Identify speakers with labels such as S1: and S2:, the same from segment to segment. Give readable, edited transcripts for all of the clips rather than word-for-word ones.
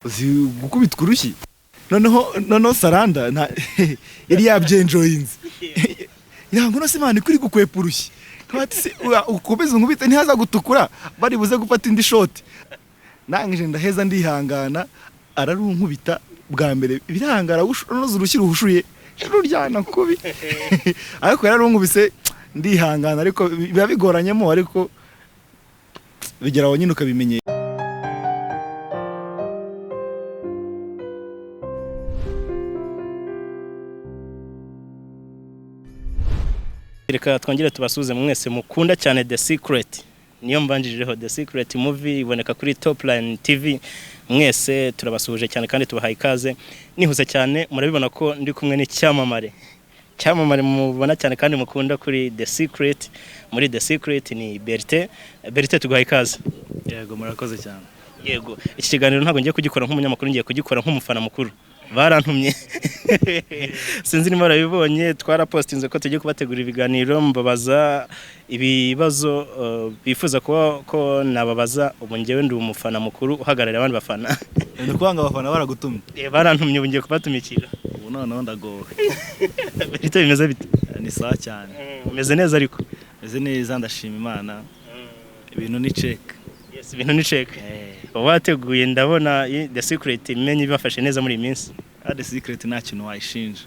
S1: uzi gukubitwa urushyi noneho Saranda yari yabyenjoyinze yango no simana kuri gukwepa urushyi twati ukomeza nkubite ntihaza gutukura bari buze gufata indi shot nangije ndaheza ndihangana ararunkubita bwa mbere birangara nozo urushyi ruhushuye ruryana kubi ariko yararunkubise ndihangana ariko biba bigoranyemo ariko bigeraho nyine ukabimenye.
S2: Reka twongere tubasuze mwese mukunda cyane The Secret. Niyo mbanjijeho The Secret movie iboneka kuri Top Line TV. Mwese turabasuhuje cyane kandi tubahaye ikaze. Nihuse cyane murabibona ko ndi kumwe n'icyamamare. Cyamamare mubona cyane kandi mukunda kuri The Secret. Muri The Secret ni Bertin. Bertin tuguhaye ikaze.
S1: Yego murakoze cyane.
S2: Yego iki kiganiro ntabwo ngiye kugikora nk'umunyamakuru, ngiye kugikora nk'umufana mukuru. Barantumye sinzi niba barabibonye twarapostinze ko tugiye kubategura ibiganiro mbabaza ibibazo bifuza ko nababaza. Ubu ngewe ndi umufana mukuru uhagarara abandi bafana
S1: ni kwanga abafana baragutumye
S2: barantumye ubu ngiye kubatumikira
S1: ubu noneho ndagowe.
S2: Bertin bimeze bite?
S1: Ni sawa cyane.
S2: Umeze neza ariko?
S1: Meze neza ndashima Imana. Ibintu ni check.
S2: Yes, ibintu ni check. Wateguye ndabona The Secret imenye bibafashe neza muri minsi.
S1: The Secret nta kintu wayishinja.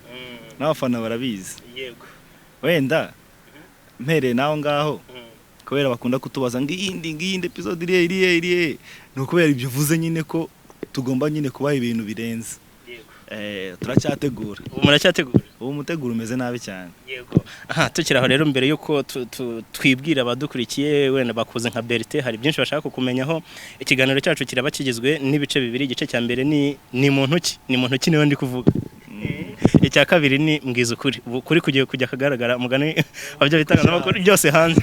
S1: N'abafana barabizi.
S2: Yego.
S1: Wenda mpere naho ngaho kubera bakunda kutubaza ngiyindi episode iriye no kubera ibyo vuze nyine ko tugomba nyine kubaha ibintu birenze. Turacyategura.
S2: Ubu muracyategura?
S1: Ubu umuteguro umeze nabi cyane.
S2: Yego. Aha tukiraho rero mbere yuko twibwira abadukurikiye wenda bakuze nka Bertin, hari byinshi bashaka kukumenyaho. Ikiganiro cyacu kiraba kigizwe n'ibice bibiri. Igice cya mbere ni muntu ki niwe ndi kuvuga. Icya kabiri ni mbwiza ukuri kugiye kujya kagaragara mugani abyo bitanga n'amakuru byose hanze.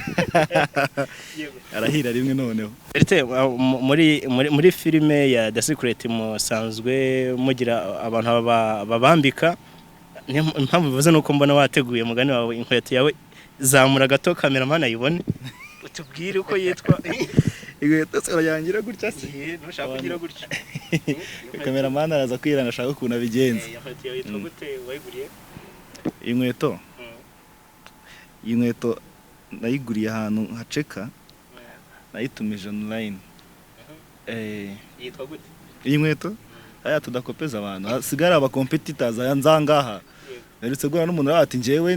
S1: Arahira rimwe noneho.
S2: Bertin, muri filime ya The Secret musanzwe mugira abantu babambika. Impamvu bivuze nuko mbona wateguye mugani wawe inkweto yawe zamura gato cameraman ayibone utubwire uko yitwa.
S1: Inkweto se urayangira gutya se
S2: ntushaka kugira gutya.
S1: Cameraman araza kwirana ashaka kuntu abigenza.
S2: Inkweto yawe yitwa gute wayiguriye?
S1: Inkweto nayiguriye ahantu haceka nayitumije online.
S2: Yitwa gute
S1: iyi nkweto? Aya tudakopeza abantu sigara aba competitors yanzangaha neretse gura n'umuntu ati njewe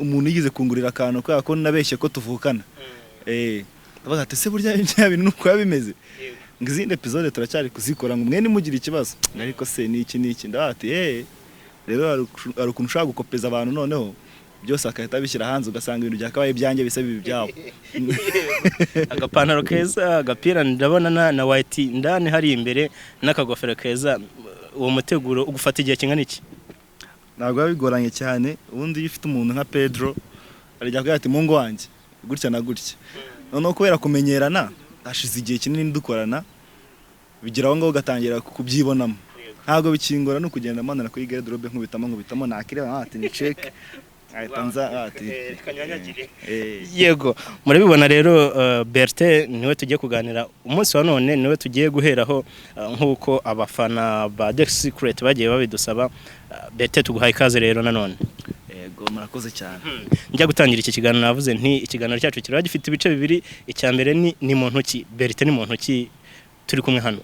S1: umuntu yigize kungurira akantu ko nabeshye ko tuvukana. Bavuga ati se burya bintu nuko yabimeze. Ngizinde episode turacyari kuzikora ngo mwene mugira ikibazo ariko se niki ndati rero ari ukuntu ushaka gukopeza abantu noneho byose akahita bishyira hanze ugasanga ibintu byakabaye byanjye bisa bibi byabo.
S2: Agapantaro keza, agapira ndabona na white ndane hari imbere n'akagofero keza. Uwo muteguro ugufata igihe kingana iki?
S1: Ntabwo bigoranye cyane. Ubundi iyo ufite umuntu nka Pedro arijya kugira ati mungu wanjye gutya na gutya noneho kubera kumenyerana hashize igihe kinini dukorana bigiraho ngo ugatangira kubyibonamo. Ntabwo bikingora no kugenda manana kuri garderobe nkubitamo nakireba ati ni check ayitanza ati
S2: kanyanyagire. Yego murabibona rero Bertin niwe tugiye kuganira umunsi wa none, niwe tugiye guheraho nkuko abafana ba The Secret bagiye babidusaba. Bertin tuguhaye ikaze rero nanone.
S1: Yego murakoze cyane.
S2: Njya gutangira iki kiganiro navuze nti ikiganiro cyacu kiraba gifite ibice bibiri. Icya mbere ni muntu ki? Bertin ni muntu ki turi kumwe hano?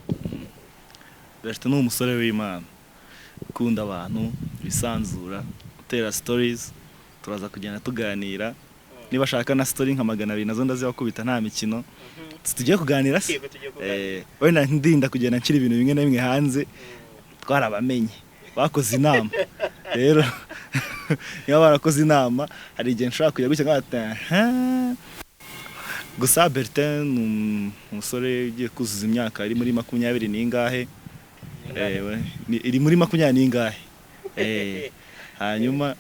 S1: Bertin ni umusore w'Imana ukunda abantu bisanzura utera stories. Turaza kugenda tuganira niba shaka na story nka 200 nazo ndazibakubita nta mikino tugiye kuganira se. Wenda ndinda kugenda nshira ibintu bimwe na bimwe hanze twarabamenye bakoze inama rero niba barakoze inama hari igihe nshaka kujya gucya ngata gusa. Bertin umusore ugiye kuzuza imyaka iri muri 20 n'ingahe iri muri 20 n'ingahe hanyuma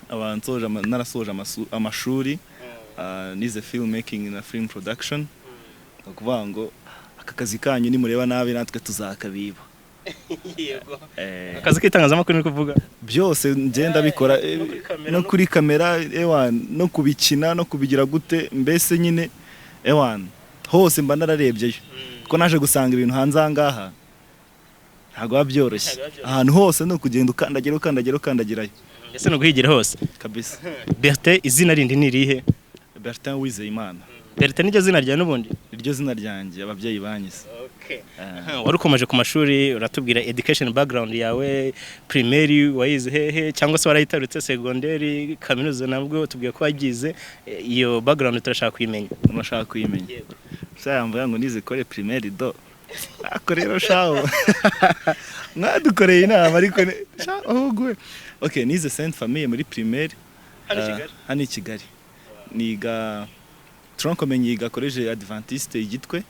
S1: abansoje narasoje amashuri nize filmmaking na film production. Ukuvuga ngo aka kazi kanyu ni mureba nabi natwe tuzakabiba.
S2: Yego. Akazi k'itangazamakuru ni kuvuga
S1: byose ngenda bikora no kuri kamera no kubikina no kubigira gute mbese nyine hose mba nararebyeyo ko naje gusanga ibintu hanze angaha ntabwo byoroshye ahantu hose no kugenda ukandagirayo
S2: ese no guhigira hose
S1: kabisa.
S2: Bertin izina rindi ni rihe?
S1: Bertin Uwizeyimana.
S2: Bertin niryo zina rya n'ubundi?
S1: Iryo zina ryanjye ababyeyi banyise.
S2: Okay. Wari ukomeje ku mashuri uratubwira education background yawe, primaire wayize hehe cyangwa se warayitarutse secondaire, kaminuza nabwo tubwiye ko wagize, iyo background turashaka kuyimenya.
S1: Unashaka kuyimenya? Yego. Sayamvuga ngo nize kore primaire do. Ako rero shaho. Mwadukoreye inama ariko ahubwo. Okay, nize Sainte Famille muri primaire. Hano i Kigali. Niga tronkomenya yiga college Adventiste igitwe.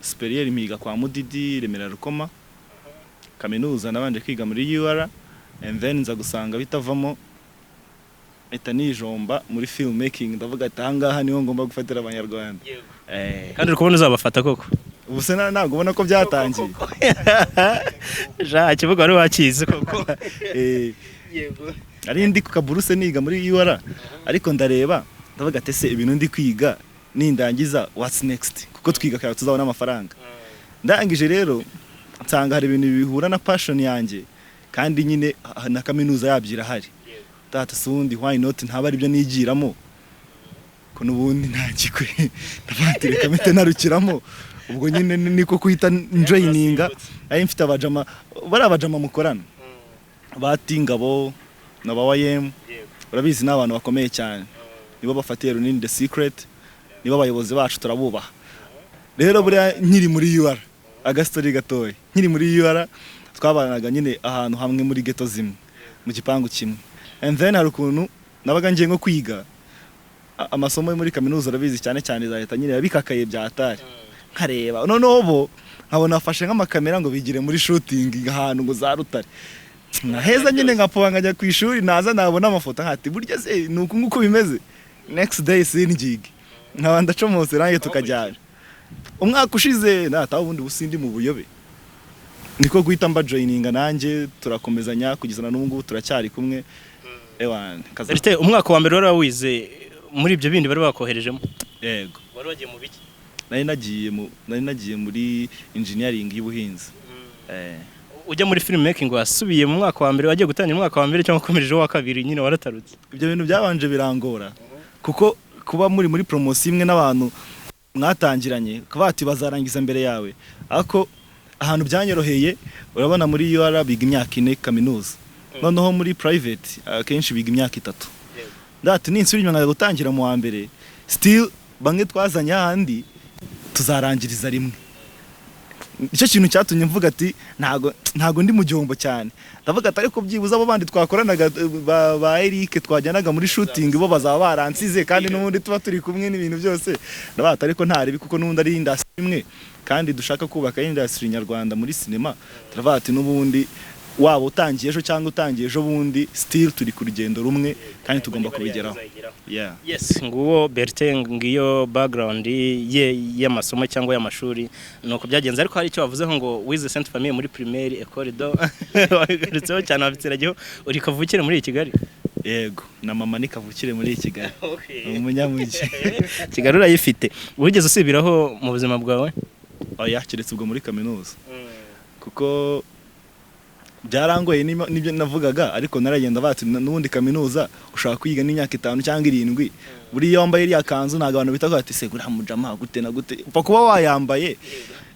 S1: Superieur miga kwa Mudidi Remera Rukoma. Kaminuza nabanje kwiga muri UR and then nza gusanga bitavamo nijomba muri film making, ndavuga ati ahangaha niho ngomba gufatira abanyarwanda.
S2: Kandi uri kubona uzabafata koko?
S1: Ubu se ntabwo ubona ko byatangiye.
S2: Ja kivuga wari wakize koko.
S1: Yego. Ari ndi ku kaburuse niga muri UR ariko ndareba ndavuga ati se ibintu ndi kwiga nindangiza what's next, kuko twiga kaya tuzabona amafaranga. Ndangije rero nsanga hari ibintu bihura na passion yanjye kandi nyine na kaminuza yabyira hari. Tata sundi why not ntaba ari byo nigiramo ko nubundi ntagikwe ndabatire kamete narukiramo ubwo nyine niko kuhita joininga. Ari mfite abajama barabajama mukorana batingabo na bawayem, urabizi n'abantu bakomeye cyane, nibo bafatiye runini the secret, nibo bayobozi bacu turabubaha. Rero buriya nkiri muri UR agastori gatoye, nkiri muri UR twabanaga nyine ahantu hamwe muri ghetto zimwe mu gipangu kimwe. And then hari ukuntu nabaga ngiye nko kwiga amasomo yo muri kaminuza, urabizi cyane cyane za leta nyine yabikakaye bya atari. Nkareba noneho bo nkabona afashe nk'amakamera ngo bigire muri shooting ahantu ngo za Rutare. Naheza nyine ngapoba ngajya ku ishuri naza nabona amafoto nkati burya se nuko nguko bimeze. Next day sinjige nkaba ndacomose range tukajyana. Umwaka ushize nata ubundi busindi mu buyobe niko guhita mba joininga nanjye turakomezanya kugizana n'ubungu turacyari kumwe. Ewan
S2: Bertin umwaka wa mbere wari wize muri ibyo bindi bari bakoherejemo?
S1: Yego.
S2: Wari wagiye mu biki?
S1: Nari nagiye muri engineering y'ubuhinzi.
S2: Ujya muri film making wasubiye mu mwaka wa mbere, wagiye gutangira umwaka wa mbere cyangwa ukomereje wa kabiri nyine waratarutse?
S1: Ibyo bintu byabanje birangora kuko kuba muri promotion imwe n'abantu mwatangiranye kabati bazarangiza mbere yawe, ako ahantu byanyoroheye urabona muri UR biga imyaka 4 kaminuza, noneho muri private akenshi biga imyaka 3. Ndati ninsubira nyanga gutangira mu wa mbere still bange twazanya handi tuzarangiriza rimwe. Icyo kintu cyatumye mvuga ati ntago ndi mu gihombo cyane, ndavuga ati ariko byibuza abo bandi twakoranaga ba Eric twajyanaga muri shooting bo bazaba baransize kandi n'ubundi tuba turi kumwe n'ibintu byose. Ndabata ariko ntari kuko n'ubundi ari industry imwe kandi dushaka kubaka industry nyarwanda muri cinema. Turavuga ati n'ubundi waba utangiye ejo cyangwa utangiye ejo bundi still turi ku rugendo rumwe kandi tugomba kubigeraho. Yeah.
S2: Yes, nguwo Bertin ngiyo background ye y'amasomo cyangwa y'amashuri nuko byagenze, ariko hari icyo wavuzeho ngo wize Sainte Famille muri primaire école do wagarutseho cyane wabitsiragiho uri kavukire muri Kigali?
S1: Yego, na mama ni kavukire muri Kigali.
S2: Okay.
S1: Umunyamujyi.
S2: Kigali urayifite. Wigeze usibiraho mu buzima bwawe?
S1: Oya, keretse ubwo muri kaminuza. Kuko byarangoye nibyo navugaga, ariko naragenda bati n'ubundi kaminuza ushaka kwiga n'imyaka 5 cyangwa 7. Buri yambaye iriya kanzu ntago abantu bitaga ati se gura mujama gute na gute upfa kuba wayambaye.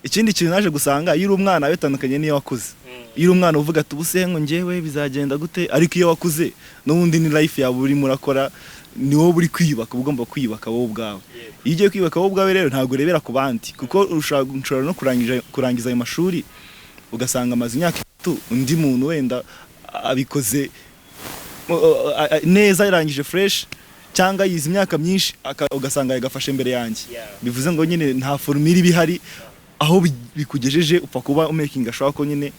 S1: Ikindi kintu naje gusanga iyo uri umwana bitandukanye niyo wakuze. Iyo uri umwana uvuga ati ubusengo ngewe bizagenda gute, ariko iyo wakuze n'ubundi ni life yawe uri murakora, ni wowe uri kwiyubaka, ugomba kwiyubaka wowe ubwawe. Iyo ugiye kwiyubaka wowe ubwawe rero ntago rebera ku bandi, kuko ushobora no kurangiza ayo mashuri ugasanga amazi imyaka 3 undi muntu wenda abikoze neza yarangije fresh cyangwa yize imyaka myinshi ugasanga yagafashe imbere yanjye. Bivuze ngo nyine nta formule bihari aho bikugejeje upfa kuba making ashaka ko nyine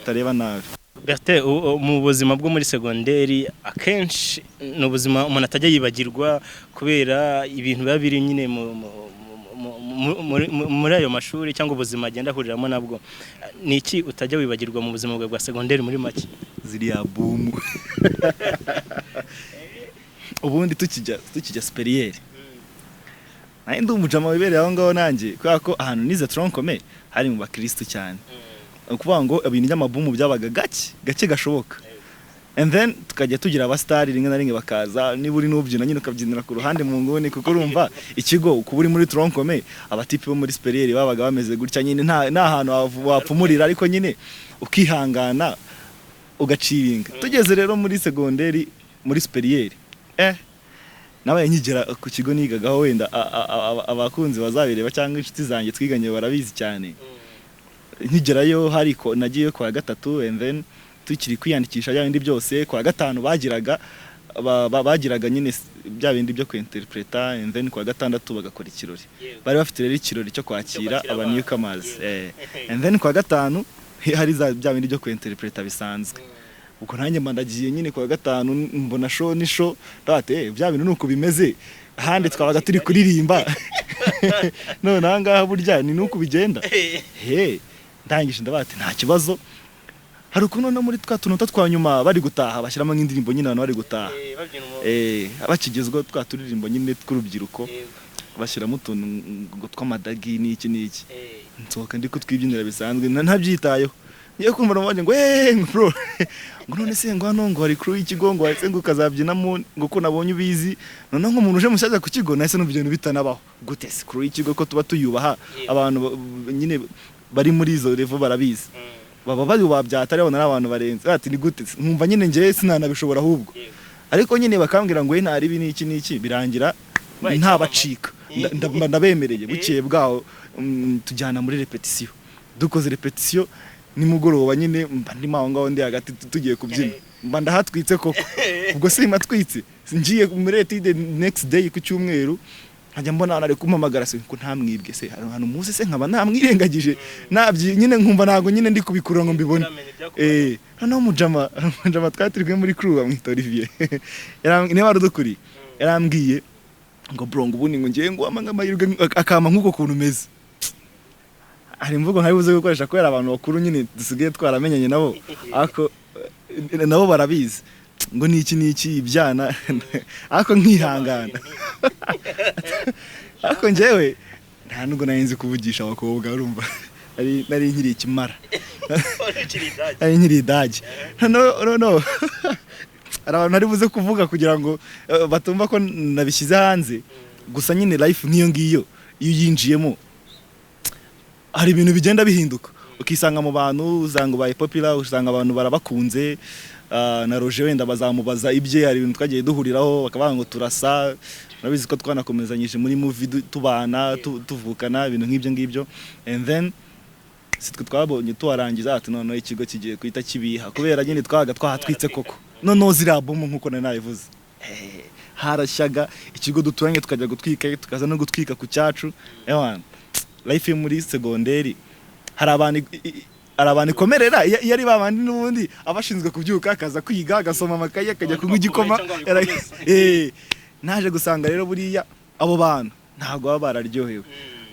S1: tareba nabi.
S2: Bertin mu buzima bwo muri secondaire akenshi no buzima umuntu atajya yibagirwa kubera ibintu biba biri nyine muri ayo mashuri cyangwa ubuzima agenda ahuriramo nabwo. Niki utajya wibagirwa mu buzima bwa secondaire muri make?
S1: Ziriya boom. Ubundi tukijya superieur naye ndi umujama wibereye aho ngaho nanjye kubera ko ahantu nize tronkome hari mu bakristo cyane. ukuvuga ngo ibintu by'amabumu byabaga gake gashoboka. And then tukajya tugira abastari rimwe na rimwe bakaza, niba uri n'ubyina nyine ukabyinira ku ruhande mu nguni, kuko urumva ikigo kuba uri muri tronkome abatipe bo muri superieur babaga bameze gutya nyine nta hantu wapfumurira, ariko nyine ukihangana ugaciringa. Tugeze rero muri segonderi muri superieur nabaye nkigera ku kigo nigagaho, wenda abakunzi bazabireba cyangwa inshuti zanjye twiganye barabizi cyane. Nkigerayo hariko nagiye kwa gatatu, and then tukiri kwiyandikisha bya bindi byose kwa gatanu bagiraga nyine bya bindi byo kwinterpreta, and then kwa gatandatu bagakora ikirori. Bari bafite rero ikirori cyo kwakira aba newcomers, and then kwa gatanu hari bya bindi byo kwinterpreta bisanzwe. Uko nanjye mbandagiye nyine kwa gatanu mbona show ni show date bya bintu nuko bimeze, hande twabaga turi kuririmba none ahangaha burya ni nuko bigenda. Ndangije ndabate nta kibazo. Hari ukuntu no muri twa tunota twa nyuma bari gutaha bashyiramo nk'indirimbo nyine abantu bari gutaha, bakigezwa twa turirimbo nyine tw'urubyiruko bashyiramo utuntu tw'amadagi n'iki nsohoka ndi kutwibyinira bisanzwe ntabyitayeho. Ngiye kumva n'abandi ngo bro ngo none se ngo hano ngo hari crew y'ikigo ngo ahise ngo kazabyinamo ngo ko nabonye ubizi, none nk'umuntu uje mushaje ku kigo nahise n'ubyo bintu bitanabaho. Gute se crew y'ikigo ko tuba tuyubaha, abantu nyine bari muri izo level barabizi, baba bari babyatari abona n'abantu barenze. Ati ni gute nkumva nyine ngiye sinanabishobora ahubwo, ariko nyine bakambwira ngo ntari ibi n'iki birangira nta bacika. Ndabemereye bukiye bwaho tujyana muri repetition. Dukoze repetition nimugoroba nyine mba ndimo aho ngaho ndi hagati tugiye kubyina, mba ndahatwitse koko. Ubwo sima twitse ngiye muri the next day ku cyumweru nkajya mbona ari kumpamagara se ko ntamwibwe se hano muzi se nkaba ntamwirengagije nabyi nyine nkumva nago nyine ndi kubikurura ngo mbibone. Hano mujama twatirwe muri crew amwita Olivier ne warudukuri yarambwiye ngo bro ngo ubundi ngo ngiye ngo amahirwe akama nkuko kuntu meze. Hari imvugo nkabibuze gukoresha ko abantu bakuru nyine dusigaye twaramenyanye nabo, ako nabo barabizi ngo niki ibyana ako nkihangana. Ako njyewe nta nubwo narinzi kuvugisha abakobwa, urumva nari nkiri ikimara ari nkiri idage. No abantu ari buze kuvuga kugira ngo batumva ko nabishyize hanze. Gusa nyine life nk'iyo ngiyo iyo yinjiyemo hari ibintu bigenda bihinduka, ukisanga mu bantu uzanga baye popular, usanga abantu barabakunze. Na Roger wenda bazamubaza ibye, hari ibintu twagiye duhuriraho bakavuga ngo turasa, nabizi ko twanakomezanyije muri movie tubana tuvukana ibintu nk'ibyo ngibyo. And then sitwe twabonye tuwarangiza ati none ikigo kigiye kwita kibiha, kubera nyine twahatwitse koko. None ziriya bomu nkuko nabivuze harashyaga ikigo duturanye tukajya gutwika, tukaza no gutwika ku cyacu. Life muri segonderi hari abantu komerera yari babandi n'ubundi abashinzwe kubyuka akaza kwiga agasoma amakaye akajya kunywa igikoma. Naje gusanga rero buriya abo bantu ntago baba bararyohewe,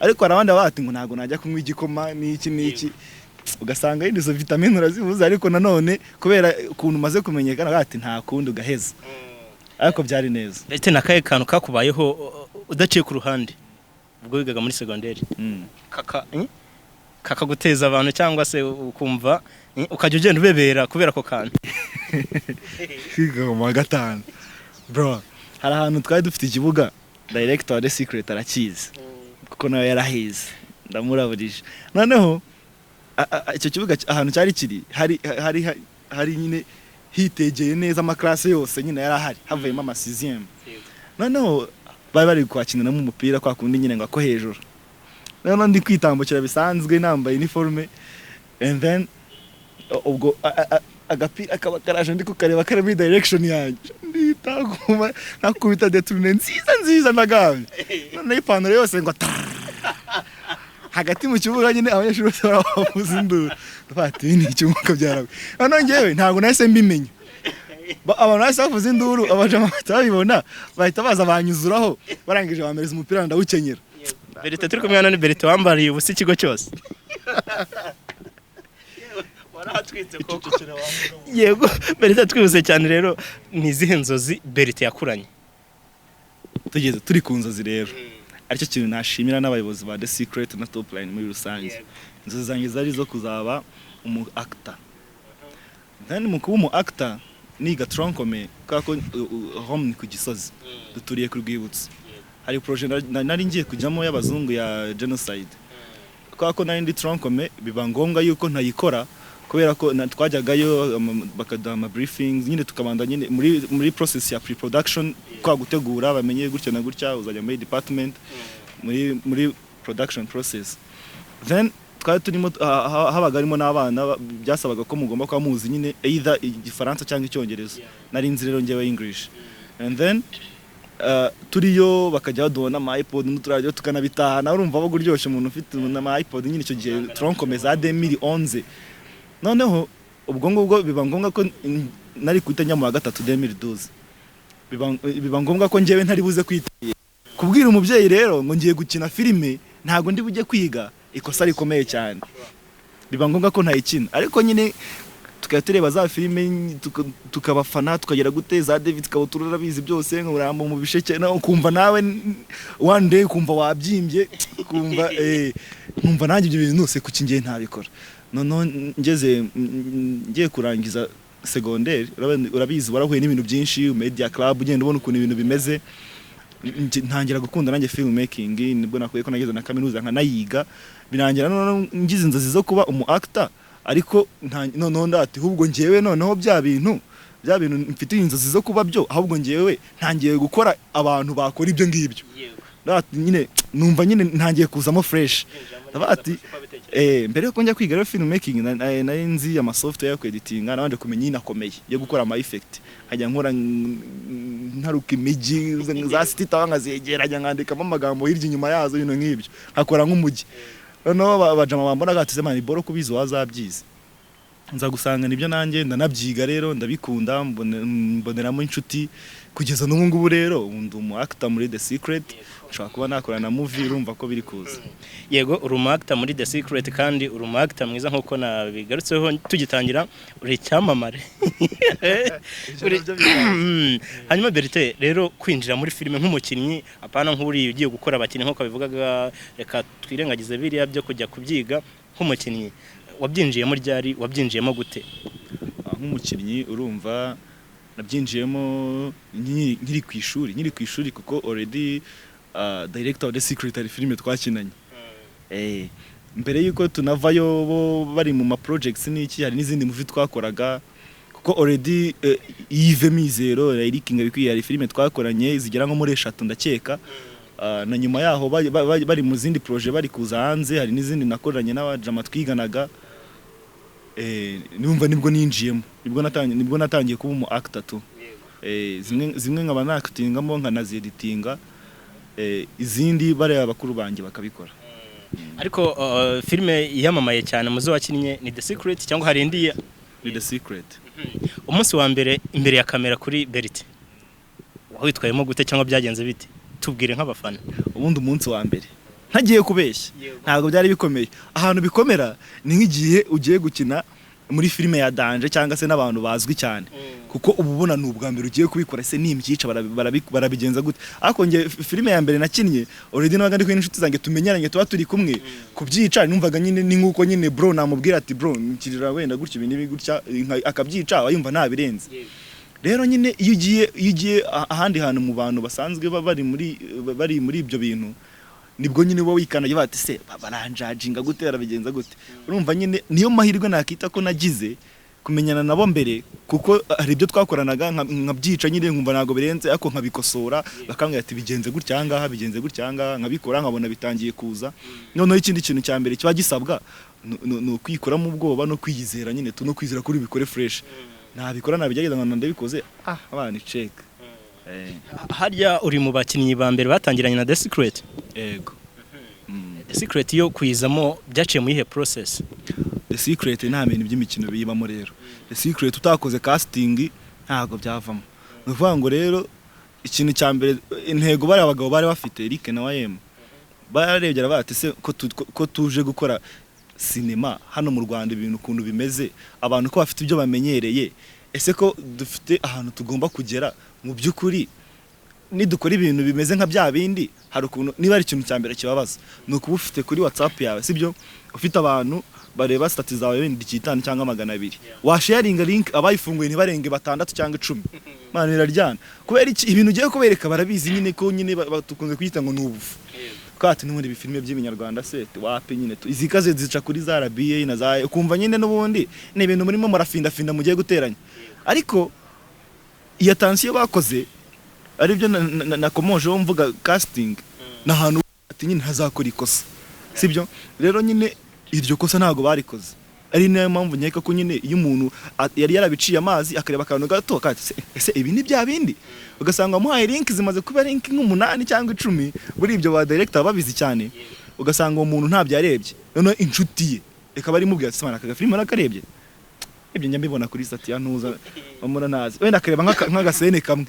S1: ariko hari abandi bati ngo ntago najya kunywa igikoma n'iki ugasanga izo vitamine urazibuze, ariko nanone kubera ukuntu maze kumenyekana bati nta kundi ugaheza, ariko byari neza.
S2: Ndetse nakaye kantu kakubayeho udaciye ku ruhande ubwo wigaga muri segonderi kaka guteza abantu cyangwa se ukumva ukajya ugenda ubebera kubera ko kantu
S1: kwiga mu gatanu bro. Hari ahantu twari dufite ikibuga, director wa The Secret arakizi kuko nawe yarahize ndamuraburije. Noneho icyo kibuga ahantu cyari kiri hari nyine hitegeye neza amaklase yose nyine yarahari, havuyemo ama 6e. Noneho bari kwakinana mu mupira kwa kundi nyine ngo ako hejuru. Noneho ndi kwitambukira bisanzwe nambaye uniforme, and then ubwo agapira akaba karaje ndi kukareba kare muri direction yanjye, nditaguma nakubita deturne nziza nagambye. None ipantaro yose ngo hagati mu kibuga nyine abanyeshuri bose baravuza induru bati ni icyumuka byarawe. None ngewe ntago nahise mbimenya, abantu nahise bavuza induru, abajama batabibona bahita baza banyuzuraho, barangije bamereza umupira ndawukenyera.
S2: Bertin turi kumwe none Bertin wambariye ubusa ikigo cyose warahatwitse koko. Yego Bertin twibuse cyane rero, ni izihe nzozi Bertin yakuranye?
S1: Tugeze turi ku nzozi rero aricyo kintu nashimira n'abayobozi ba The Secret na Top Line muri rusange. Inzozi zanjye zari zo kuzaba umu actor. Then mu kuba umu actor niga tronkome kako home ni ku Gisozi duturiye ku Rwibutso. Hari projet nari ngiye kujyamo y'abazungu ya genocide. Kako nari ndi tronkome biba ngombwa yuko ntayikora kubera ko twajyagayo bakaduha ama briefings nyine tukabanda nyine muri process ya pre-production kwa gutegura bamenye gutya na gutya uzajya muri department muri production process. Then twari turimo habaga harimo n'abana byasabaga ko mugomba kwa muzi nyine either igifaransa cyangwa icyongereza. Nari nzi rero ngewe English. And then turiyo bakajya badubona ama iPod n'uturadiyo tukanabitahana urumva abo guryoshye umuntu ufite ama iPod nyine icyo gihe tronkome za 2011. Noneho ubwo ngubwo biba ngombwa ko nari kwitanya mu wa gatatu 2012. Biba ngombwa ko ngewe ntari buze kwiteye kubwira umubyeyi rero ngo ngiye gukina filime ntago ndi bujye kwiga ikosa rikomeye cyane. Biba ngombwa ko ntayikina ariko nyine tukatureba za filime tukabafana tukagera guteza David Kabutura bizi byose nk'urambo mu bisheke naho kumva nawe one day kumva wabyimbye kumva numva nanjye ibyo bintu nose kuki ngiye ntabikora. Noneho ngiye kurangiza secondaire urabizi warahuye n'ibintu byinshi media club ugenda ubona ukuntu ibintu bimeze ntangira gukunda nanjye film making nibwo nakuye ko nageze na kaminuza nkanayiga birangira none ngize inzozi zo kuba umu actor ariko noneho ndati ahubwo ngewe noneho bya bintu mfite inzozi zo kuba byo ahubwo ngewe ntangiye gukora abantu bakora ibyo ngibyo nyine numva nyine ntangiye kuzamo fresh ati mbere yo njya kwiga film making nari nzi ama software yo editing nabanje kumenya inakomeye yo gukora ama effect hajya nkora ntaruka imiji za city tawanga zegeranya ngandikamo amagambo hirya inyuma yazo bino nk'ibyo akora nk'umugi noneho bajama bambona gatize mani boro kubizi wazabyize nza gusanga nibyo nanjye ndanabyiga rero ndabikunda mboneramo inshuti kugeza n'ubu ngubu rero ndi umu actor muri The Secret nshaka kuba nakora na movie urumva ko biri kuza.
S2: Yego uri umu actor muri The Secret kandi uri umu actor mwiza nkuko nabigarutseho tugitangira uri cyamamare. Hanyuma Bertin rero kwinjira muri filime nk'umukinnyi apana nk'uri ugiye gukora abakinnyi nkuko bivugaga reka twirengagize biriya byo kujya kubyiga nk'umukinnyi wabyinjiyemo ryari wabyinjiyemo gute?
S1: Nk'umukinnyi urumva nabyinjiyemo nkiri ku ishuri kuko already director of The Secret ari filime twakinanye. Mbere yuko tunavayo bo bari mu ma projects n'iki hari n'izindi movie twakoraga kuko already Yves Mizero Erikinga bikwiye ari filime twakoranye zigera nko muri 3 ndakeka. Na nyuma yaho bari mu zindi projet bari kuza hanze hari n'izindi nakoranye n'abajama twiganaga. Numva nibwo ninjiyemo nibwo natangiye kuba umu actor tu. Zimwe nkaba nakitingamo nkanazieditinga izindi bare abakuru banjye bakabikora.
S2: Ariko filime yamamaye cyane muzo wakinnye ni The Secret cyangwa hari indi
S1: ni The Secret.
S2: Umunsi wa mbere imbere ya kamera kuri Bertin witwayemo gute cyangwa byagenze bite tubwire nk'abafana?
S1: Ubundi umunsi wa mbere ntagiye kubeshya ntabwo byari bikomeye. Ahantu bikomera ni nk'igihe ugiye gukina muri filime ya danger cyangwa se n'abantu bazwi cyane kuko ububona n'ubwa mbere ugiye kubikora se nimyica barabigenza gute. Ariko nge filime ya mbere nakinnye already nabaga ndi kw'inshuti zanjye tumenyaranye tuba turi kumwe kubyica numvaga nyine ni nkuko nyine bro namubwira ati bro nkirira wenda gutya ibintu gutya akabyica ayumva nabirenze. Rero nyine iyo ugiye ahandi hantu mu bantu basanzwe bari muri ibyo bintu nibwo nyine bo wikanaje bati se baranjajinga gute arabigenza gute. Urumva nyine niyo mahirwe nakita ko nagize kumenyana nabo mbere kuko hari ibyo twakoranaga nkabyica nyine nkumva nago birenze ako nkabikosora bakambwira ati bigenze gutya ngaha bigenze gutya ngaha nkabikora nkabona bitangiye kuza. Noneho ikindi kintu cya mbere kiba gisabwa no kwikuramo ubwoba no kwiyizera nyine no kwizera kuri bikore fresh. Nabikora nabijyageza ngo ndabikoze abana check.
S2: Harya uri mu bakinnyi ba mbere batangiranye na The Secret?
S1: Yego.
S2: The Secret yo kwizamo byaciye mu ihe process?
S1: The Secret nta bintu by'imikino biyibamo rero. The Secret utakoze casting ntago byavamo. Nuvuga ngo rero ikintu cya mbere intego bari abagabo bari bafite Eric na Wayem barebye bati se ko tuje gukora cinema hano mu Rwanda ibintu kuntu bimeze abantu ko bafite ibyo bamenyereye ese ko dufite ahantu tugomba kugera mu byukuri nidukora ibintu bimeze nka bya bindi hari ukuntu niba ari ikintu cya mbere kibabaza ni ukuba ufite kuri WhatsApp yawe sibyo ufite abantu bareba stati zawe bindi kitana cyangwa 200 washaringa link abayifunguye ntibarenge 6 cyangwa 10 mana iraryana kubera iki ibintu ugiye kubereka barabizi nyine ko nyine batukunze kwita ngo nubufu kwati n'ubundi bifilme by'iminyarwanda se wapi nyine izikaze zica kuri za RBA na za ukumva nyine n'ubundi ni ibintu murimo murafinda mugiye guteranya ariko iya tension bakoze aribyo nakomoje wo mvuga casting na hantu ati nyine hazakora ikosa sibyo rero nyine iryo kosa ntago barikoze ari nayo mpamvu nyeka ko nyine iyo umuntu yari yarabiciye amazi akareba akantu gato kati ese ibi ni bya bindi ugasanga muhaye link zimaze kuba link nk'umunani cyangwa 10 buri ibyo ba director babizi cyane ugasanga uwo muntu ntabyo yarebye none inshuti ye reka bari mubwira ati sana kaga film nakarebye ibyo njya mbibona kuri sati ya ntuza bamura nazi wenda akareba nk'agasene kamwe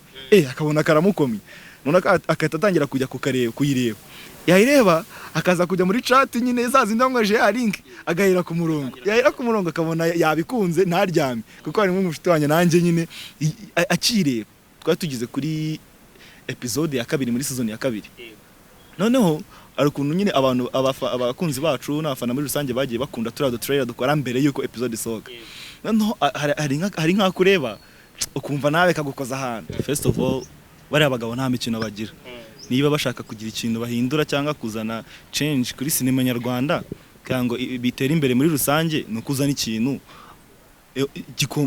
S1: akabona karamukomye none akatatangira kujya kuyireba yayireba akaza kujya muri chat nyine zazindangwaje ya link agahera ku murongo akabona yabikunze ntaryame kuko hari nk'umushiti wanye nanjye nyine akireba twari tugize kuri episode ya 2 muri season ya 2 noneho ari ukuntu nyine abantu abakunzi bacu n'abafana muri rusange bagiye bakunda turado trailer dukora mbere yuko episode isohoka noneho hari nka kureba ukumva nawe kagukoza ahantu first of all bari abagabo nta mikino bagira niba bashaka kugira ikintu bahindura cyangwa kuzana change kuri sinema nyarwanda kango bitera imbere muri rusange no kuzana ikintu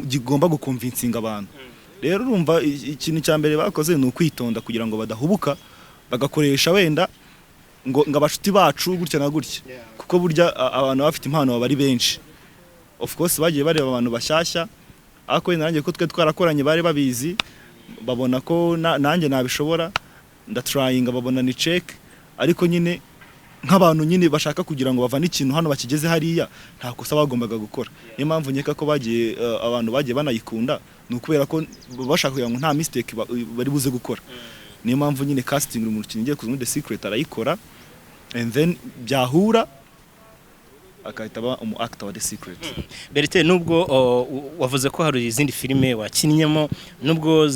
S1: gigomba gukonvincinga abantu rero urumva ikintu cya mbere bakoze ni ukwitonda kugira ngo badahubuka bagakoresha wenda ngo abashuti bacu gutya na gutya kuko burya abantu bafite impano bari benshi of course bagiye bareba abantu bashyashya ako nanjye ko twe twarakoranye bari babizi babona ko nanjye nabishobora ndatryinga babona ni check ariko nyine nk'abantu nyine bashaka kugira ngo bavane ikintu hano bakigeze hariya nta kosa bagombaga gukora niyo mpamvu nyeka ko bagiye abantu bagiye banayikunda nukubera ko bashaka kugira ngo nta mistake bari buze gukora niyo mpamvu nyine casting uri mu kintu ngiye kuzuma The Secret arayikora and then byahura akahita aba actor wa The Secret.
S2: Bertin nubwo wavuze ko hari izindi filime wakinnyemo nubwo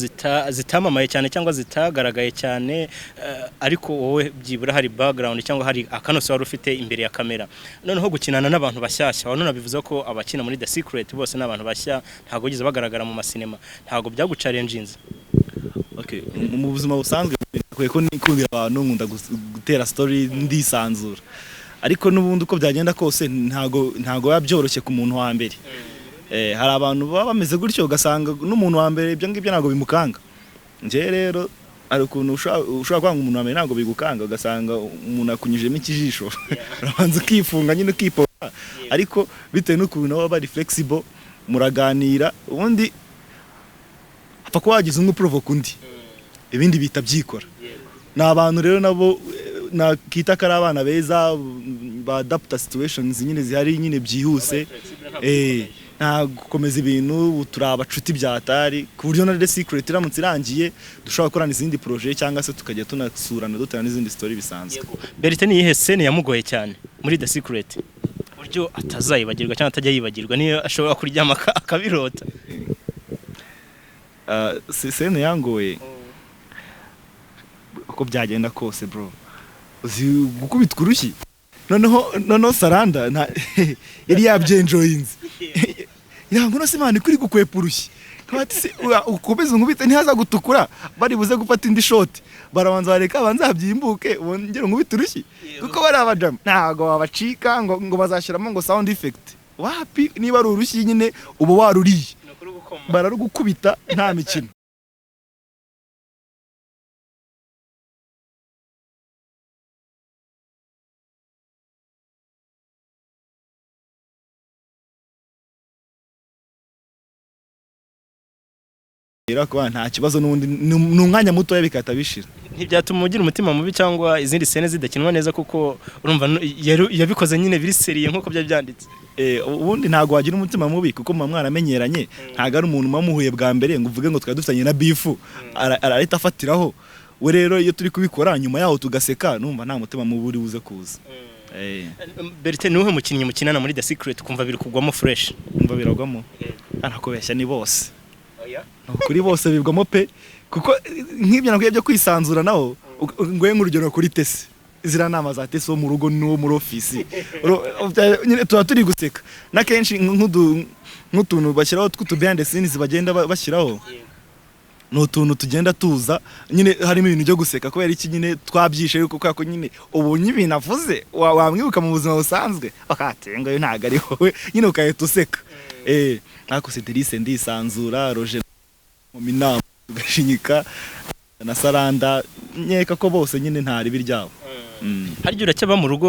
S2: zitamamaye cyane cyangwa zitagaragaye cyane ariko wowe byibura hari background cyangwa hari akanose wari ufite imbere ya kamera noneho gukinana n'abantu bashyashya wanona bivuze ko abakina muri The Secret bose n'abantu bashya ntago gize bagaragara mu masinema ntago byagucalenginze.
S1: Okay mu buzima busanzwe ko nikundira abantu nkunda gutera story ndisanzura ariko nubundi uko byagenda kose ntago yabyoroshye ku muntu wa mbere hari abantu baba bameze gutyo ugasanga n'umuntu wa mbere ibyo ngibyo ntago bimukanga nje rero ari ukuntu ushobora kwanga umuntu wa mbere ntago bigukanga ugasanga umuntu akunyijemo ikijisho urabanza ukifunga nyine ukipora ariko bitewe n'ukuntu baba bari flexible muraganira ubundi apfa ko wagize umwe-provoke undi ibindi bita byikora na abantu rero nabo nakita kari abana beza ba adapter situations nyine zihari nyine byihuse nta gukomeza ibintu turabacuti byatari ku buryo na The Secret iramutse irangiye dushobora gukorana izindi projet cyangwa se tukajya tunasurana dutana n'izindi story bisanzwe.
S2: Bertin yihe scene yamugoye cyane muri The Secret buryo atazayibagirwa cyangwa atajya yibagirwa niyo ashobora kuryama akabirota
S1: scene yangoye uko byagenda kose bro uzi gukubitwa urushyi noneho Saranda yari yabyenjoyinze yango se mani kuri gukwepa urushyi kabati se ukomeza nkubite ntihaza gutukura bari buze gufata indi shot barabanza bareka abanza habyimbuke wongera nkubite urushyi kuko bari abajama ntago babacika ngo bazashiramo ngo sound effect wapi niba ari urushyi nyine ubo waruriye bararugukubita nta mikino. Kuba nta kibazo n'undi n'umwanya muto yabikata bishira
S2: ntibyatuma ugira umutima mubi cyangwa izindi scene zidakinwa neza kuko urumva yabikoze nyine biri seriye nkuko byanditse
S1: ubundi ntago wagira umutima mubi kuko mwa mwaramenyeranye ntago ari umuntu mamuhuye bwa mbere ngo uvuge ngo twadufitanye na bifu arahita afatiraho we rero iyo turi kubikora nyuma yaho tugaseka numva nta mutima mubi uri buze kuza.
S2: Bertin nuhe mukinnyi mukinana muri The Secret kumva biri kugwamo fresh
S1: umva biragwamo anakobeshya ni bose kuri bose bibwamo pe kuko nk'ibyo nakwiye byo kwisanzura naho ngoye nk'urugero kuri tesi zira nama za tesi wo mu rugo n'uwo muri ofisi nyine tuba turi guseka na kenshi nk'utuntu bashyiraho tw'utu behind the scenes bagenda bashyiraho n'utuntu tugenda tuza nyine harimo ibintu byo guseka kubera iki nyine twabyishe yuko kwako nyine ubonye ibintu avuze wamwibuka mu buzima busanzwe akatenga yo ntago ari wowe nyine ukahita useka nako Cedric ndisanzura Roger mu minama tugashinyika na Saranda nyeka ko bose nyine ntari biryabo
S2: haryo uracyaba mu rugo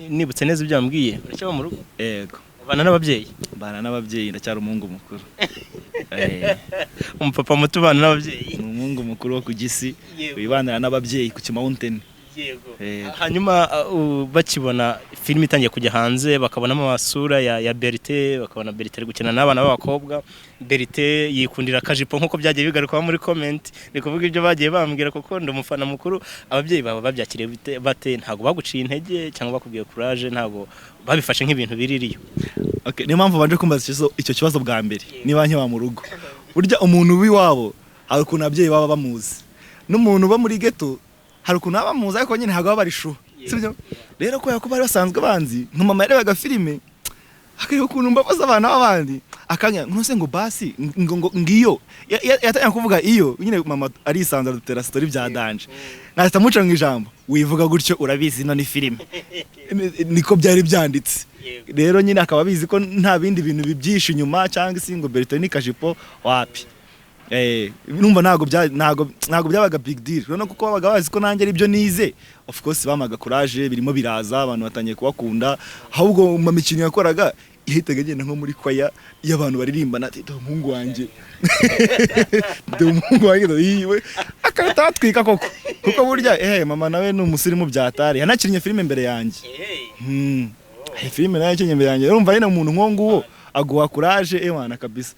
S2: nibutse neza ibyo yambwiye uracyaba mu rugo
S1: yego
S2: bana n'ababyeyi ndacyari umuhungu mukuru umupapa muto bana n'ababyeyi
S1: ni umuhungu mukuru wo ku gisi wibanira n'ababyeyi ku Mountain.
S2: Yego. Hanyuma bakibona filime itangiye kujya hanze bakabonamo amasura ya Bertin, bakabona Bertin gukina n'abana b'abakobwa. Bertin yikundira kajipo nkuko byagiye bigaruka muri comment, ni kuvuga ibyo bagiye bambwira kuko ndi umufana mukuru. Ababyeyi baba babyakiriye bate, ntago baguciye intege cyangwa bakubwiye courage, ntago babifashe nk'ibintu biririyo?
S1: Okay, niyo mpamvu banje kumbaza icyo kibazo bwa mbere. Niba nkiba mu rugo, burya umuntu w'iwabo hari ukuntu ababyeyi baba bamuzi, n'umuntu uba muri ghetto hari ukuntu aba bamuzi ariko nyine ntago baba barishu, sibyo? Rero ko bari basanzwe banzi, nka mama yarebaga filime akari ukuntu mbabaza abana b'abandi akanya nkose ngo basi ngiyo yatanya kuvuga iyo nyine mama arisanza dutera story bya danje, nahita muca mu ijambo wivuga gutyo urabizi no ni filime niko byari byanditse. Rero nyine akaba bizi ko nta bindi bintu bibyisha inyuma cyangwa se ngo Bertin ni kajipo wapi. Numva ntago byabaga big deal, rero kuko babaga bazi ko nanjye ari byo nize, of course bamaga courage, birimo biraza abantu batangiye kubakunda. Ahubwo mu mikino yakoraga ihitaga agenda nko muri kwaya y'abantu baririmba nati do mungu wanje do mungu wanje yiwe akahita atwika koko kuko burya mama nawe ni umusirimu byatari yanakinnye filime imbere yanjye. Filime nayo yakinnye imbere yanjye, urumva nyine umuntu nkonguwo aguha courage wana kabisa.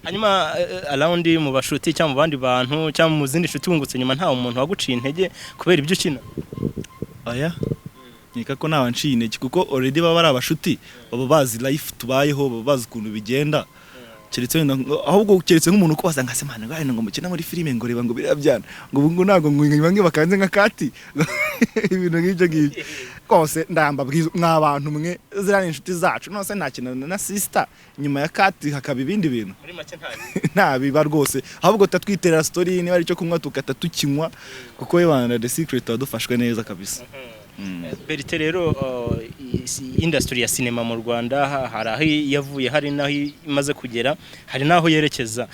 S2: Hanyuma around mu bashuti cyangwa mu bandi bantu cyangwa mu zindi shuti wungutse nyuma nta umuntu waguciye intege kubera ibyo ukina?
S1: Aya nika ko nta wanciye intege kuko already baba ari abashuti, baba bazi life tubayeho, baba bazi ukuntu bigenda. Keretse ahubwo keretse nk'umuntu ko basanga se mana ngo mukina muri filime ngo reba ngo birabyana ngo nago ngo bakanze nka kati ibintu nk'ibyo ngibyo kose ndamba bwiza mw'abantu mwe zirana inshuti zacu nose nakinana na sister nyuma ya kati hakaba ibindi bintu
S2: muri make
S1: nta biba rwose, ahubwo tatwiterera story niba ari cyo kunywa tukata tukinywa kuko yebana The Secret wadufashwe neza kabisa.
S2: Bertin rero industry ya cinema mu Rwanda hari aho yavuye, hari naho imaze kugera, hari naho yerekeza.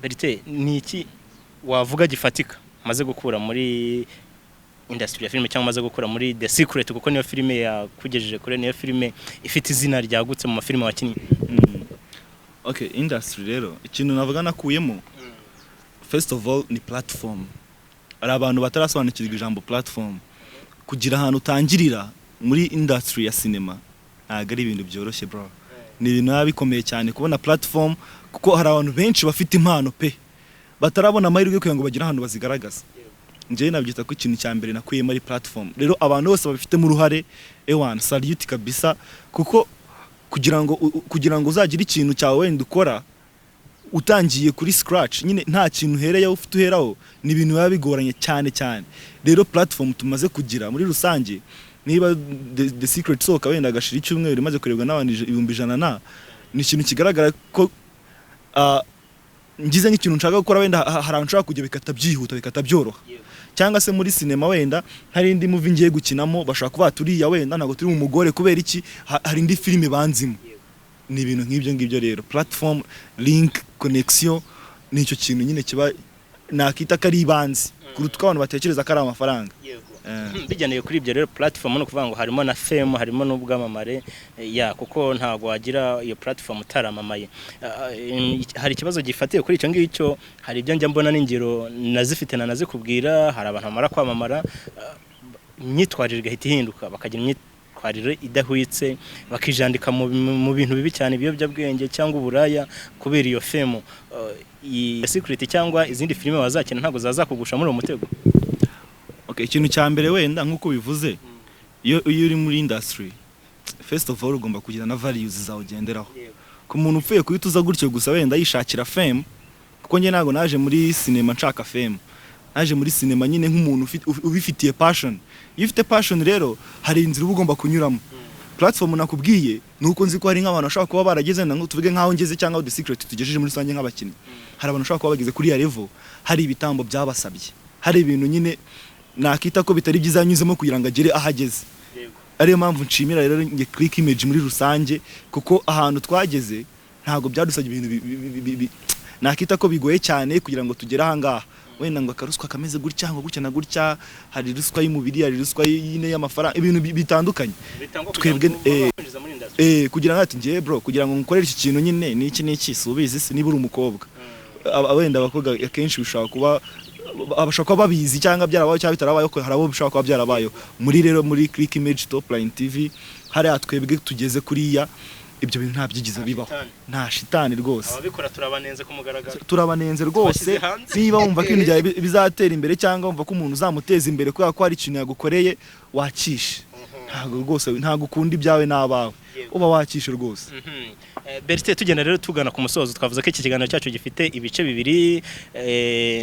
S2: Bertin ni iki wavuga gifatika maze gukura muri industry ya filime cyangwa maze gukura muri The Secret, kuko niyo filime yakugejeje kure, niyo filime ifite izina ryagutse mu mafilime wakinnye?
S1: Okay, industry rero ikintu navuga nakuyemo first of all ni platform. Ari abantu batarasobanukirwa ijambo platform, kugira ahantu utangirira muri industry ya cinema ntago ari ibintu byoroshye bro, ni ibintu bikomeye cyane kubona platform, kuko hari abantu benshi bafite impano pe batarabona amahirwe kugira ngo bagire ahantu bazigaragaza. Nje nabyita ko ikintu cya mbere nakuyemo ari platform. Rero abantu bose babifitemo uruhare ewana salute kabisa, kuko kugira ngo uzagire ikintu cyawe wenda ukora utangiye kuri scratch nyine nta kintu uhereye ufite uheraho, ni ibintu biba bigoranye cyane cyane. Rero platform tumaze kugira muri rusange, niba The Secret soka wenda agashira icyumweru imaze kurebwa n'abantu 100,000 ni ikintu kigaragara ko ngize nk'ikintu nshaka gukora wenda hari nshaka kujya bikata byihuta bikata byoroha. Cyangwa se muri cinema wenda hari indi movie ngiye gukinamo bashaka kuba turiya wenda ntago turi umugore kubera iki hari indi filime banzimo. Ni ibintu nk'ibyo rero platform, link, connection nicyo kintu nyine kiba nakita kari ibanzi kuruta abantu batekereza ko ari amafaranga.
S2: Bijyaniye kuri ibyo rero platform no kuvuga ngo harimo na fame, harimo n'ubwamamare kuko ntago wagira iyo platform utaramamaye. Hari ikibazo gifatiye kuri icyo ngicyo, hari ibyo njya mbona n'ingiro nazifite na nazikubwira, hari abantu bamara kwamamara imyitwarire igahita ihinduka, bakagira imyitwarire idahwitse, bakijandika mu bintu bibi cyane, ibiyobyabwenge cyangwa uburaya kubera iyo fame. The Secret cyangwa izindi filime wazakina ntago zazakugusha muri uwo mutego?
S1: Okay, ikintu cya mbere wenda nkuko bivuze, iyo uri muri industry first of all ugomba kugira na values zawe ugenderaho. Ku muntu upfuye kuhita uza gutyo gusa wenda yishakira fame, kuko njye ntago naje muri cinema nshaka fame, naje muri cinema nyine nk'umuntu ubifitiye passion. Iyo ufite passion rero hari inzira uba ugomba kunyuramo. Platform nakubwiye nuko nzi ko hari nk'abantu bashaka kuba barageze ngo tuvuge nkaho ngeze cyangwa The Secret tugejeje muri sange nk'abakinnyi. Hari abantu bashaka kuba bageze kuri ya level, hari ibitambo byabasabye, hari ibintu nyine nakita ko bitari byizanyuzemo kugira ngo agere ahageze. Ariyo mpamvu nshimira rero nge Click Image muri rusange, kuko ahantu twageze ntago byadusabye ibintu nakita ko bigoye cyane kugira ngo tugere aha ngaha. Wenda ngo akaruswa kameze gutya ngo gutya na gutya, hari ruswa y'umubiri, hari ruswa y'ine y'amafaranga, ibintu bitandukanye. Twebwe kugira ngo ati ngiye bro, kugira ngo nkorere iki kintu nyine n'iki subizi si nibura umukobwa. Wenda abakobwa akenshi bishaka kuba abashaka babizi cyangwa byarabaye cyangwa bitarabaye, ko harabo bishaka kuba byarabaye. Muri rero muri Click Image Top Line TV hari atwebwe tugeze kuriya, ibyo bintu nta byigize bibaho, nta shitani rwose.
S2: Ababikora turabanenze ku mugaragaro,
S1: turabanenze rwose. Niba wumva ko ibintu byawe bizatera imbere cyangwa wumva ko umuntu uzamuteza imbere kubera ko hari ikintu yagukoreye, wakishe. Ntago rwose, ntago ukunda ibyawe n'abawe, uba wakishe rwose.
S2: Bertin, tugenda rero tugana ku musozo, twavuze ko iki kiganiro cyacu gifite ibice bibiri.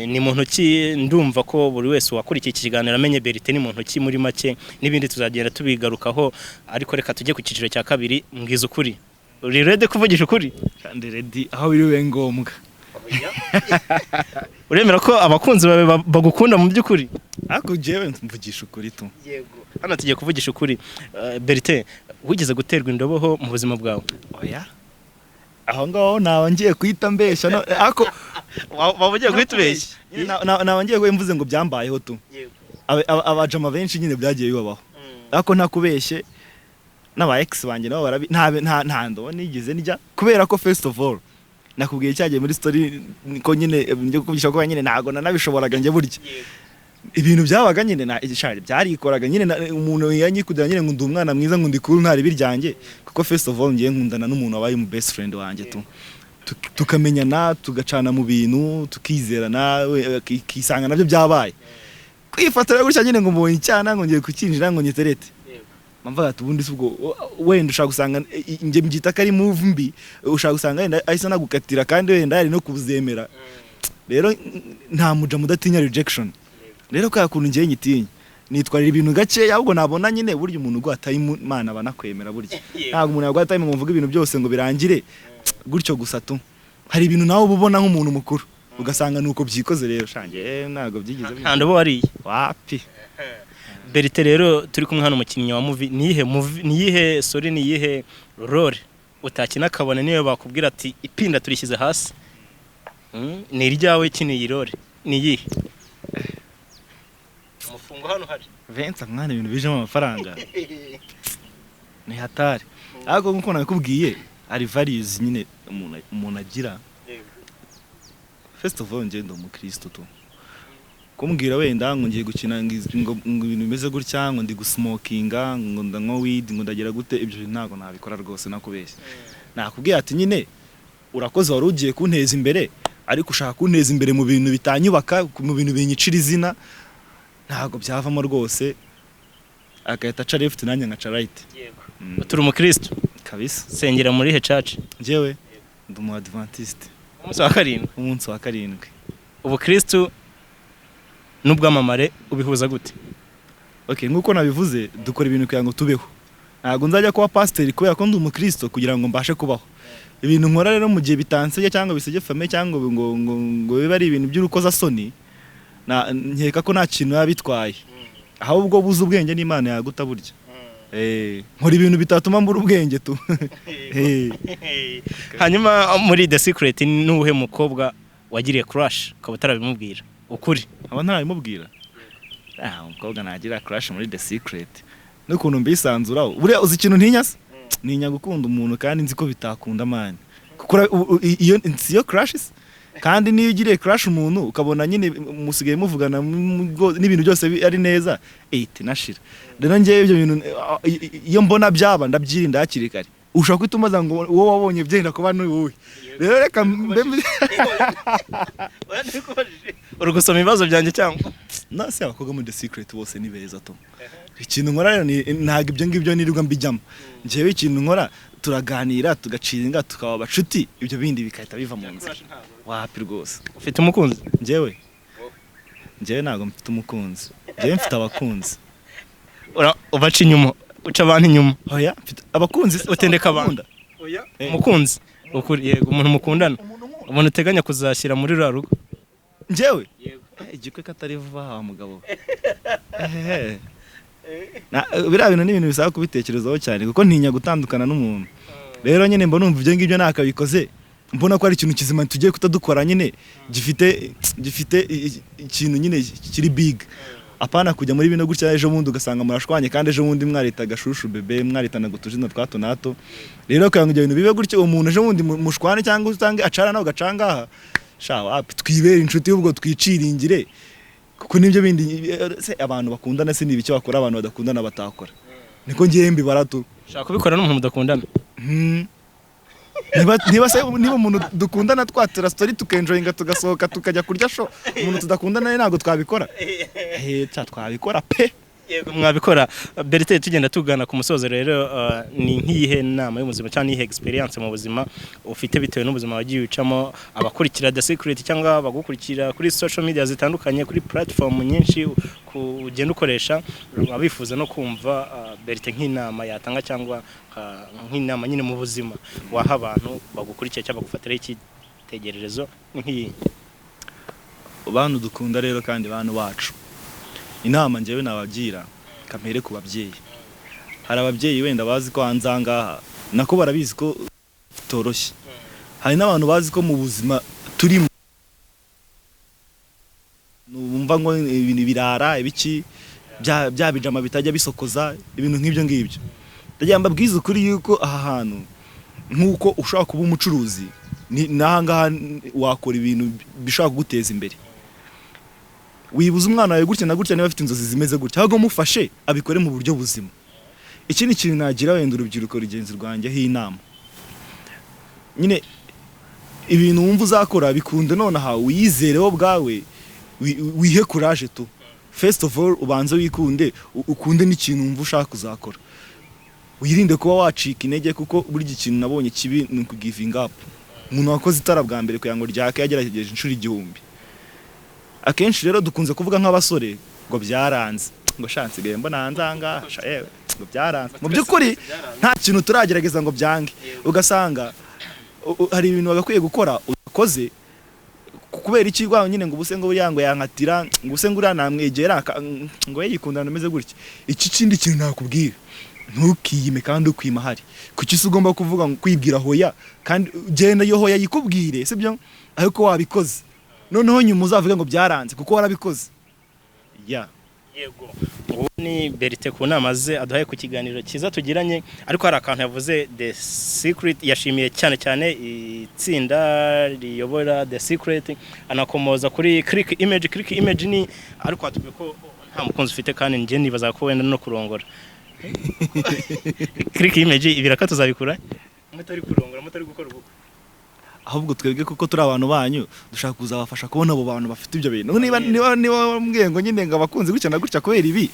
S2: Ni mu ntoki, ndumva ko buri wese wakurikiye iki kiganiro amenye Bertin ni mu ntoki muri make, n'ibindi tuzagenda tubigarukaho. Ariko reka tujye ku cyiciro cya kabiri. Mbwiza ukuri, uri ready kuvugisha ukuri?
S1: Kandi ready aho biriwe ngombwa.
S2: Uremera ko abakunzi bawe bagukunda mu by'ukuri?
S1: Ako jewe mvugisha ukuri tu.
S2: Yego, hano tugiye kuvugisha ukuri. Bertin, wigeze guterwa indoboho mu buzima bwawe?
S1: Oya, aho ngaho nawe ngiye kwita mbesha no ako
S2: wabugiye kwitubeshya.
S1: Nawe ngiye mvuze ngo byambayeho tu.
S2: Yego,
S1: abajama benshi nyine byagiye bibabaho. Ako ntakubeshye n'aba ex banjye nabo nta ndo nigeze njya, kubera ko first of all nakubwiye cyagiye muri story ko nyine njye kuvugisha ko nyine ntago nanabishoboraga njye burya. Ibintu byabaga nyine byarikoraga nyine umuntu yanyikudira nyine ngo ndi umwana mwiza ngo ndi cool ntari biryanjye, kuko first of all ngiye nkundana n'umuntu wabaye mu best friend wanjye tu, tukamenyana tugacana mu bintu tukizerana, kisanga nabyo byabaye kwifatira gutya nyine ngo mbonye cyana ngo ngiye kukinjira ngo nyiterete. Mva ati ubundi subwo wenda ushaka gusanga nge mbyita kari move mbi, ushaka gusanga wenda ahise nagukatira kandi wenda yari no kubuzemera. Rero nta muja mudatinya rejection. Rero kwa kuntu ngiye nyitinya nitwarira ibintu gake, ahubwo nabona nyine burya umuntu gwataye Imana banakwemera burya. Ntabwo umuntu yagwataye ngo mvuge ibintu byose ngo birangire gutyo gusa tu. Hari ibintu nawe ubona nk'umuntu mukuru ugasanga nuko byikoze. Rero shange ntago byigize
S2: nta ndobo wari
S1: wapi.
S2: Bertin, rero turi kumwe hano umukinnyi wa movie, niyihe sorry niyihe role utakina kabone niyo bakubwira ati ipinda turishyize hasi, ni iryawe kiniyi role niyihe? Umufungo hano hari
S1: Venza mwana ibintu bijemo amafaranga ni hatari. Ariko nkuko nakubwiye ari values nyine umuntu agira. First of all nje ndo umukristo tu, kumbwira wenda ngo ngiye gukina ngo ibintu bimeze gutya ngo ndi gusmokinga ngo ndanywa weed ngo ndagira gute, ibyo ntago nabikora rwose nakubeshya. Nakubwiye ati nyine urakoze wari ugiye kunteza imbere, ariko ushaka kunteza imbere mu bintu bitanyubaka, mu bintu binyicira izina, ntago byavamo rwose. Agahita aca left nanjye ngaca right.
S2: Yego, turi umukristo
S1: kabisa.
S2: Sengera muri he church?
S1: Njyewe ndi umu Adventist. Umunsi wa karindwi. Ubukristo n'ubwamamare ubihuza gute? Okay, nkuko nabivuze dukora ibintu kugira ngo tubeho. Ntago nzajya kuba pastor kubera ko ndi umukristo kugira ngo mbashe kubaho. Ibintu nkora rero mu gihe bitanseye cyangwa bisege fame cyangwa ngo biba ari ibintu by'urukoza soni, nkeka ko nta kintu yabitwaye. Ahubwo buza ubwenge n'Imana yaguta burya. Nkora ibintu bitatuma mbura ubwenge tu.
S2: Hanyuma muri The Secret n'uhe mukobwa wagiriye crush ukaba utarabimubwira? Ukuri
S1: aba ntarabimubwira. Umukobwa nagira crush muri The Secret n'ukuntu mbisanzuraho. Buriya uzi ikintu ntinyase, ninya gukunda umuntu kandi nzi ko bitakunda mani, kuko iyo crushes. Kandi niyo ugiriye crush umuntu ukabona nyine musigaye muvugana n'ibintu byose ari neza, nashira. Rero ngiye ibyo bintu iyo mbona byaba ndabyirinda hakiri kare. Ushaka kwitumaza ngo wowe wabonye byenda kuba ni wowe. Rero reka
S2: urugusoma ibibazo byanjye cyangwa
S1: nase abakobwa muri The Secret bose ni beza to. Ikintu nkora rero ntago ibyo ngibyo nirirwa mbijyamo. Njewe ikintu nkora turaganira tugaciringa tukaba abacuti ibyo bindi bikahita biva mu nzira wapi rwose.
S2: ufite umukunzi?
S1: Njyewe ntabwo mfite umukunzi, njyewe mfite abakunzi.
S2: Ubaca inyuma, uca abantu inyuma?
S1: Oya, mfite abakunzi.
S2: Utendeka abantu? Oya, umukunzi ukuri, yego, umuntu mukundana, umuntu uteganya kuzashyira muri rwa rugo.
S1: Njyewe igikwe katari vuba wa mugabo. Biriya bintu ni ibintu bisaba kubitekerezaho cyane kuko ntinya gutandukana n'umuntu. Rero nyine mbona numva ibyo ngibyo nakabikoze, mbona ko ari ikintu kizima tugiye kutadukora nyine gifite ikintu nyine kiri big. Apana kujya muri bino gutya ejo bundi ugasanga murashwanye kandi ejo bundi mwarita gashushu bebe mwaritana gutujina twato nato. Rero kanga ibyo bintu bibe gutya umuntu ejo bundi mushwane cyangwa usange acara nawe gacangaha. Shawa twibere inshuti y'ubwo twiciringire kuko nibyo bindi se abantu bakundana se nibiki bakora abantu badakundana batakora. Niko ngiye mbibara tu.
S2: Shaka kubikora n'umuntu mudakundana.
S1: Niba umuntu dukundana twatera story tukenjoyinga tugasohoka tukajya kurya show, umuntu tudakundana ntabwo twabikora. Twabikora pe.
S2: Yego mwabikora. Bertin, tugenda tugana ku musozo rero, ni nk'iyihe nama y'ubuzima cyangwa nihe experience mu buzima ufite bitewe n'ubuzima wagiye ucamo, abakurikira The Secret cyangwa bagukurikira kuri social media zitandukanye, kuri platform nyinshi ugenda ukoresha, abifuza no kumva Bertin nk'inama yatanga cyangwa nk'inama nyine mu buzima waha abantu bagukurikiye cyangwa bagufatira icyitegererezo nk'iyi?
S1: Abantu dukunda rero kandi abantu bacu, inama njyewe nabagira kamere ku babyeyi. Hari ababyeyi wenda bazi ko hanzangaha nako barabizi ko toroshye. Hari n'abantu bazi ko mu buzima turimo numva ngo ibintu birara ibiki bya bijama bitajya bisokoza ibintu nk'ibyo ngibyo. Ndagira mbabwiza ukuri yuko aha hantu nkuko ushaka kuba umucuruzi nahangaha wakora ibintu bishaka kuguteza imbere. Wibuza umwana wawe gutya na gutya niba afite inzozi zimeze gutya, ahubwo mufashe abikore mu buryo buzima. Iki ni ikintu nagira wenda urubyiruko rugenzi rwanjye h'inama. Nyine ibintu wumva uzakora bikunde nonaha wiyizereho bwawe, wihe courage tu. First of all ubanze wikunde, ukunde n'ikintu wumva ushaka kuzakora. Wirinde kuba wacika intege kuko buri gikintu nabonye kibi ni giving up. Umuntu wakoze itara bwa mbere kugira ngo ryake yagerageje inshuro 1000. Akenshi rero dukunze kuvuga nk'abasore ngo byaranze, ngo shansigaye mbona hanzanga yewe ngo byaranze. Mu by'ukuri nta kintu turagerageza ngo byange. Ugasanga hari ibintu bagakwiye gukora ukoze kubera iki rwaho nyine ngo ubuse ngo buriyango yankatira ngo ubuse ngo uranamwegera ngo yikundana ameze gutya. Iki kindi kintu nakubwira ntukiyime kandi ukwima hari kuki se ugomba kuvuga ngo kwibwira hoya kandi genda yo hoya yikubwire sibyo ariko wabikoze noneho nyuma uzavuga ngo byaranze kuko warabikoze.
S2: Yego, ubu ni Bertin ku nama ze aduhaye ku kiganiro cyiza tugiranye, ariko hari akantu yavuze The Secret, yashimiye cyane cyane itsinda riyobora The Secret, anakomoza kuri click image ni ariko atubwiye ko nta mukunzi ufite kandi nje nibaza ko wenda no kurongora. Click image ibiraka tuzabikura mutari kurongora mutari gukora ubukwe,
S1: ahubwo twebwe kuko turi abantu banyu dushaka kuzabafasha kubona abo bantu bafite ibyo bintu. Niba mbwiye ngo nyine ngo abakunzi gutya na gutya kubera ibi,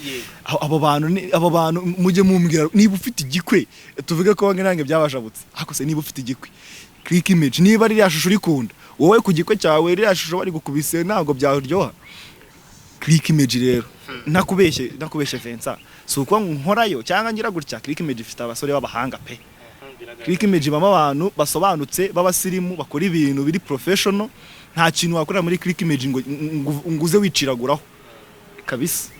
S1: abo bantu mujye mumbwira niba ufite igikwe tuvuge ko wange nange byabashabutse. Ariko se niba ufite igikwe click image, niba ari yashusho urikunda wowe ku gikwe cyawe iri yashusho bari gukubise ntabwo byaryoha. Click image rero nakubeshye Vincent, si uko nkorayo cyangwa ngira gutya. Click image ifite abasore b'abahanga pe. Click image bama abantu basobanutse babasirimu bakora ibintu biri professional. Nta kintu wakorera muri click image ngo nguze wiciraguraho kabisa.